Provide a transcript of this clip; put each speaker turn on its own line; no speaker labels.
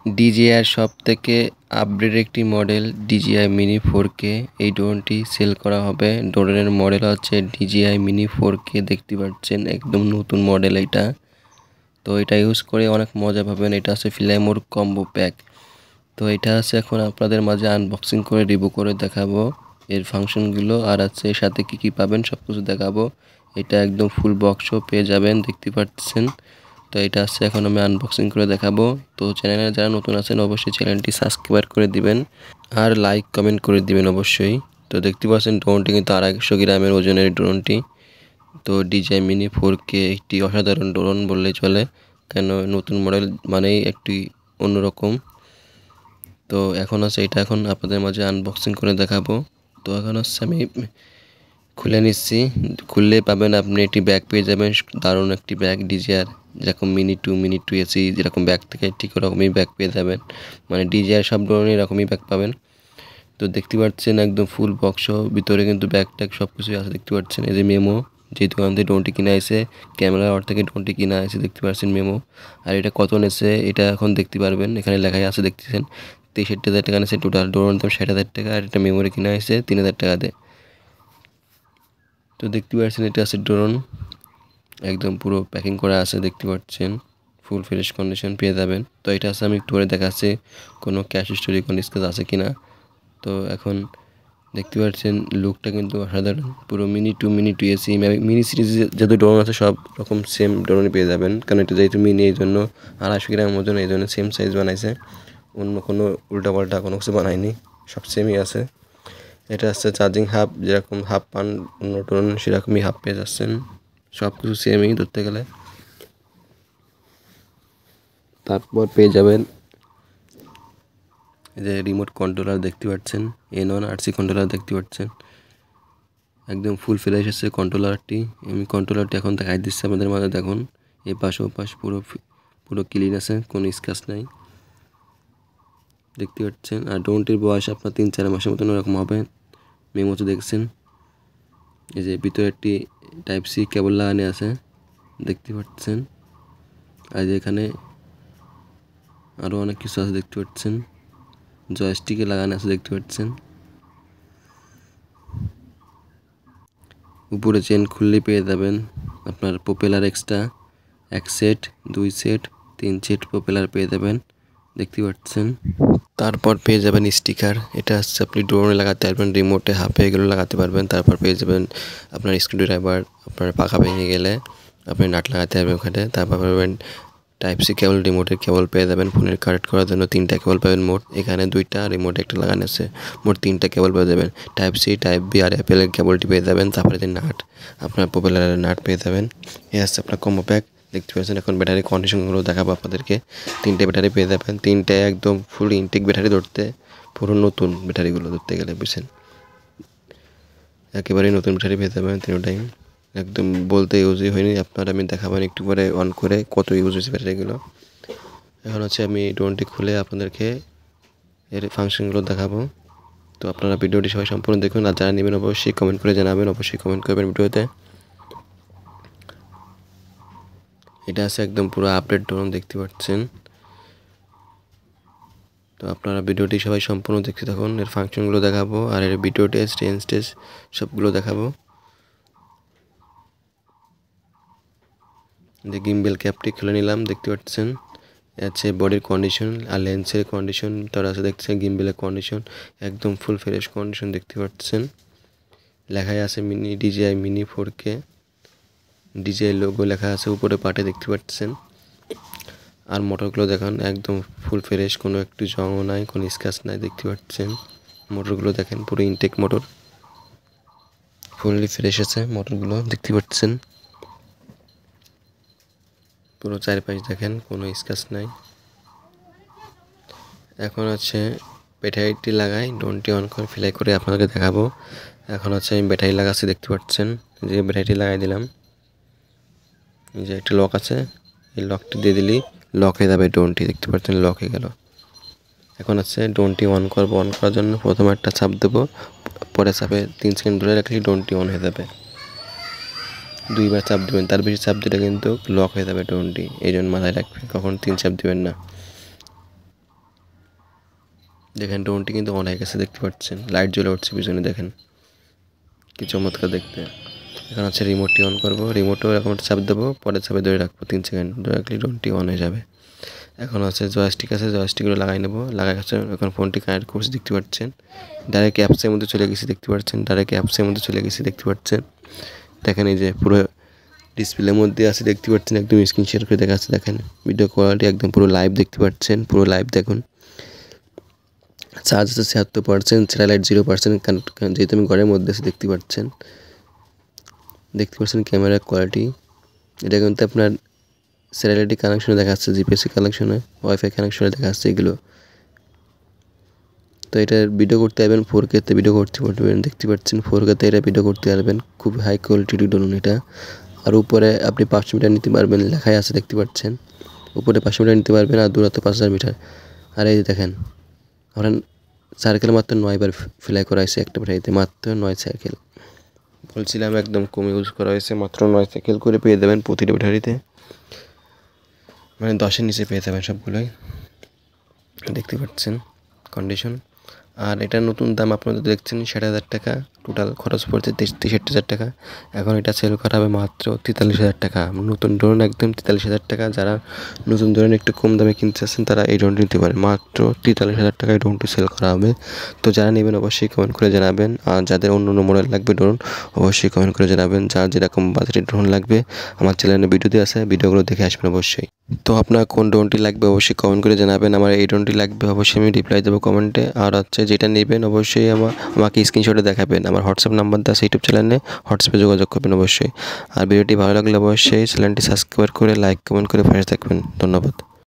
DJI সবথেকে update একটি model DJI Mini 4K। এই ড্রোনটি সেল করা হবে। ড্রোনের মডেল হচ্ছে DJI Mini 4K, দেখতে পাচ্ছেন একদম নতুন মডেল এটা। তো এটা ইউজ করে অনেক মজা পাবেন। এটা আছে ফ্ল্যামোর কম্বো প্যাক। তো এটা আছে এখন আপনাদের মাঝে আনবক্সিং করে রিভিউ করে দেখাবো এর ফাংশনগুলো, আর আছে এর সাথে কি কি পাবেন সব কিছু দেখাবো। এটা একদম ফুল বক্সও পেয়ে যাবেন, দেখতে পাচ্ছেন। তো এটা আছে এখন আমি আনবক্সিং করে দেখাবো। তো চ্যানেলে যারা নতুন আছেন অবশ্যই চ্যানেলটি সাবস্ক্রাইব করে দিবেন আর লাইক কমেন্ট করে দিবেন অবশ্যই। তো দেখতে পাচ্ছেন ড্রোনটি কিন্তু 250 গ্রামের ওজনের ড্রোনটি। তো DJI Mini 4K একটি অসাধারণ ড্রোন বললেই চলে, কেন নতুন মডেল মানেই একটি অন্যরকম। তো এখন আছে এটা এখন আপনাদের মাঝে আনবক্সিং করে দেখাবো। তো এখন হচ্ছে আমি খুলে নিচ্ছি। খুললে পাবেন আপনি একটি ব্যাগ পেয়ে যাবেন, দারুণ একটি ব্যাগ। DJI যেরকম মিনি টু এসি যেরকম ব্যাগ থেকে ঠিক ওরকমই ব্যাগ পেয়ে যাবেন, মানে DJI সব ধরনের এরকমই ব্যাগ পাবেন। তো দেখতে পাচ্ছেন একদম ফুল বক্স, ভিতরে কিন্তু ব্যাগ ট্যাগ সব কিছুই আছে দেখতে পাচ্ছেন। এই যে মেমো, যে দোকান থেকে ড্রোনটি কিনে আসে, ক্যামেরা ওর থেকে ড্রোনটি কিনে আসে, দেখতে পাচ্ছেন মেমো। আর এটা কত নেছে এটা এখন দেখতে পারবেন, এখানে লেখাই আছে দেখতেছেন। 63,000 টাকা নিয়েছে টোটাল। ড্রোন দাম 60,000 টাকা, আর এটা মেমোরি কিনে আসে 3,000 টাকা দিয়ে। তো দেখতে পাচ্ছেন এটা আছে ড্রোন, একদম পুরো প্যাকিং করা আছে, দেখতে পাচ্ছেন ফুল ফ্রেশ কন্ডিশন পেয়ে যাবেন। তো এটা আছে আমি একটু পরে দেখাচ্ছি কোনো ক্যাশ হিস্টোরি কোনো স্কেচ আছে কিনা। তো এখন দেখতে পাচ্ছেন লুকটা কিন্তু অসাধারণ, পুরো mini two SE mini series যত ড্রোন আছে সব রকম সেম ড্রোনই পেয়ে যাবেন, কারণ এটা যেহেতু মিনি এই জন্য 250 গ্রাম ওজন, এই জন্য সেম সাইজ বানাইছে, অন্য কোনো উল্টাপাল্টা কোনো কিছু বানায়নি, সব সেমই আছে। এটা হচ্ছে চার্জিং হাব, যেরকম হাব পান অন্য ড্রোন সেরকমই হাব পেয়ে যাচ্ছেন, সব কিছু সেমই ধরতে গেলে। তারপর পেয়ে যাবেন যে রিমোট কন্ট্রোলার, দেখতে পাচ্ছেন N1 RC কন্ট্রোলার, দেখতে পাচ্ছেন একদম ফুল ফ্রেশ আছে কন্ট্রোলারটি। আমি কন্ট্রোলারটি এখন দেখাই দিচ্ছি আমাদের মাঝে, দেখুন এই পাশ ও পাশ পুরো ক্লিন আছে, কোনো স্ক্র্যাচ নাই, দেখতে পাচ্ছেন। আর ড্রোনটির বয়স আপনার 3-4 মাসের মতন ওরকম হবে। মেমোতে দেখছেন এই যে ভিতরে একটি টাইপ সি কেবল লাগানো আছে, দেখতে পাচ্ছেন। আর এখানে আরও অনেক কিছু আছে, দেখতে পাচ্ছেন জয়স্টিকে লাগানো আছে, দেখতে পাচ্ছেন। উপরে চেন খুললে পেয়ে যাবেন আপনার propeller extra 1 set, 2 set, 3 set propeller পেয়ে যাবেন, দেখতে পাচ্ছেন। তারপর পেয়ে যাবেন স্টিকার, এটা হচ্ছে আপনি ড্রোনে লাগাতে পারবেন, রিমোটে হাফে এগুলো লাগাতে পারবেন। তারপর পেয়ে যাবেন আপনার স্ক্রুড্রাইভার, আপনার পাখা ভেঙে গেলে আপনি নাট লাগাতে পারবেন ওখানে। তারপর পাবেন টাইপ সি কেবল, রিমোটের কেবল পেয়ে যাবেন, ফোনের কানেক্ট করার জন্য 3টা কেবল পাবেন মোট, এখানে 2টা রিমোটে একটা লাগানো আছে, মোট 3টা কেবল পেয়ে যাবেন। টাইপ সি, টাইপ বি আর অ্যাপেলের কেবলটি পেয়ে যাবেন। তারপরে যে নাট, আপনার প্রপেলারের নাট পেয়ে যাবেন। এই হচ্ছে আপনার কম্বো প্যাক, দেখতে পাচ্ছেন। এখন ব্যাটারি কন্ডিশনগুলো দেখাবো আপনাদেরকে। 3টে ব্যাটারি পেয়ে যাবেন, 3টে একদম ফুল ইনটেক ব্যাটারি, ধরতে পুরো নতুন ব্যাটারিগুলো ধরতে গেলে বুঝছেন, একেবারেই নতুন ব্যাটারি পেয়ে যাবেন 3টাই, একদম বলতে ইউজই হয়নি। আপনার আমি দেখাবেন একটু পরে অন করে কত ইউজ হয়েছে ব্যাটারিগুলো। এখন হচ্ছে আমি ড্রোনটি খুলে আপনাদেরকে এর ফাংশনগুলো দেখাবো। তো আপনারা ভিডিওটি সবাই সম্পূর্ণ দেখুন, আর যারা নেবেন অবশ্যই কমেন্ট করে জানাবেন, অবশ্যই কমেন্ট করবেন ভিডিওতে। এটা আছে একদম পুরো আপডেট ড্রোন, দেখতে পাচ্ছেন। তো আপনারা ভিডিওটি সবাই সম্পূর্ণ দেখতে থাকুন, এর ফাংশনগুলো দেখাবো আর এর ভিডিও টেস্ট, রেঞ্জ টেস্ট সবগুলো দেখাবো। যে গিম্বেল ক্যাপটি খুলে নিলাম, দেখতে পাচ্ছেন আছে বডির কন্ডিশন আর লেন্সের কন্ডিশন, তার আছে দেখছেন গিম্বেলের কন্ডিশন একদম ফুল ফ্রেশ কন্ডিশন, দেখতে পাচ্ছেন। লেখাই আছে DJI Mini 4K, DJI logo লেখা আছে উপরে পাটে, দেখতে পাচ্ছেন। আর মোটরগুলো দেখেন একদম ফুল ফ্রেশ, কোনো একটু জংও নাই, কোনো স্ক্র্যাচ নাই, দেখতে পাচ্ছেন। মোটরগুলো দেখেন পুরো ইনটেক মোটর, ফুললি ফ্রেশ আছে মোটরগুলো, দেখতে পাচ্ছেন। পুরো চারপাশ দেখেন কোনো স্ক্র্যাচ নাই। এখন আছে ব্যাটারিটি লাগাই, ড্রোনটি অন করে ফ্লাই করে আপনাদেরকে দেখাবো। এখন হচ্ছে আমি ব্যাটারি লাগাচ্ছি, দেখতে পাচ্ছেন যে ব্যাটারিটি লাগাই দিলাম, যে একটা লক আছে, এই লকটি দিয়ে দিলেই লক হয়ে যাবে ড্রোনটি, দেখতে পাচ্ছেন লক হয়ে গেল। এখন আছে ড্রোনটি অন করবো, অন করার জন্য প্রথমে একটা চাপ দেবো, পরে চাপে 3 সেকেন্ড ধরে রাখলেই ড্রোনটি অন হয়ে যাবে। 2বার চাপ দেবেন, তার বেশি চাপ দিলে কিন্তু লক হয়ে যাবে ড্রোনটি, এই জন্য মাথায় রাখবেন কখন 3 চাপ দেবেন না। দেখেন ড্রোনটি কিন্তু অন হয়ে গেছে, দেখতে পাচ্ছেন লাইট জ্বলে উঠছে পিছনে, দেখেন কি চমৎকার দেখতে। এখন হচ্ছে রিমোটটি অন করবো, রিমোটও এরকম চাপ দেবো, পরে চাপে ধরে রাখবো 3 সেকেন্ড, ডাইরেক্টলি ড্রোনটি অন হয়ে যাবে। এখন হচ্ছে জয়স্টিক আছে, জয়স্টিকগুলো লাগাই নেবো, লাগাই হচ্ছে এখন ফোনটি কানেক্ট করছি, দেখতে পাচ্ছেন ডাইরেক্ট অ্যাপসের মধ্যে চলে গেছি, দেখতে পাচ্ছেন ডাইরেক্ট অ্যাপসের মধ্যে চলে গেছি, দেখতে পাচ্ছেন। দেখেন এই যে পুরো ডিসপ্লের মধ্যে আছে, দেখতে পাচ্ছেন একদম স্ক্রিন শেয়ার করে দেখাচ্ছে। দেখেন ভিডিও কোয়ালিটি একদম পুরো লাইভ, দেখতে পাচ্ছেন পুরো লাইভ। দেখুন চার্জ আছে 76%, স্যাটেলাইট 0%, যেহেতু আমি ঘরের মধ্যে আছি, দেখতে পাচ্ছেন ক্যামেরার কোয়ালিটি। এটা কিন্তু আপনার স্যাটেলাইট কানেকশনে দেখাচ্ছে, জিপিএসসি কানেকশনে, ওয়াইফাই কানেকশনে দেখাচ্ছে এগুলো। তো এটা ভিডিও করতে পারবেন 4K-তে ভিডিও করতে পারবেন, দেখতে পাচ্ছেন 4K-তে এটা ভিডিও করতে পারবেন, খুব হাই কোয়ালিটির ড্রোন এটা। আর উপরে আপনি 500 মিটার নিতে পারবেন, লেখাই আছে, দেখতে পাচ্ছেন উপরে 500 মিটার নিতে পারবেন, আর দূরত্ব 5000 মিটার। আর এই দেখেন আমরা সার্কেল মাত্র 9 বার ফ্লাই করা হয়েছে একটা ব্যাটারিতে, মাত্র 9 সাইকেল। বলছিলাম একদম কম ইউজ করা হয়েছে, মাত্র 9 সাইকেল করে পেয়ে যাবেন প্রতিটা ব্যাটারিতে, মানে 10-এর নিচে পেয়ে যাবেন সবগুলোই, দেখতে পাচ্ছেন কন্ডিশন। আর এটার নতুন দাম আপনারা দেখছেন 60,000 টাকা, টোটাল খরচ পড়ছে 63,000 টাকা। এখন এটা সেল করা হবে মাত্র 43,000 টাকা, নতুন ড্রোন একদম 43,000 টাকা। যারা নতুন ড্রোন একটু কম দামে কিনতে চাচ্ছেন তারা এই ড্রোনটি নিতে পারেন, মাত্র 43,000 টাকায় ড্রোনটি সেল করা হবে। তো যারা নেবেন অবশ্যই কমেন্ট করে জানাবেন, আর যাদের অন্য অন্য মডেল লাগবে ড্রোন অবশ্যই কমেন্ট করে জানাবেন। যার যেরকম বাজেটের ড্রোন লাগবে আমার চ্যানেলে ভিডিও দিয়ে আছে, ভিডিওগুলো দেখে আসবেন অবশ্যই। তো আপনার কোন ড্রোনটি লাগবে অবশ্যই কমেন্ট করে জানাবেন, আমার এই ড্রোনটি লাগবে অবশ্যই আমি রিপ্লাই দেবো কমেন্টে। আর হচ্ছে যেটা নেবেন অবশ্যই আমাকে স্ক্রিনশটে দেখাবেন, আমার হোয়াটসঅ্যাপ নাম্বার দেওয়া আছে ইউটিউব চ্যানেলে, হোয়াটসঅ্যাপে যোগাযোগ করবেন অবশ্যই। আর ভিডিওটি ভালো লাগলে অবশ্যই চ্যানেলটি সাবস্ক্রাইব করে লাইক কমেন্ট করে পাশে থাকবেন। ধন্যবাদ।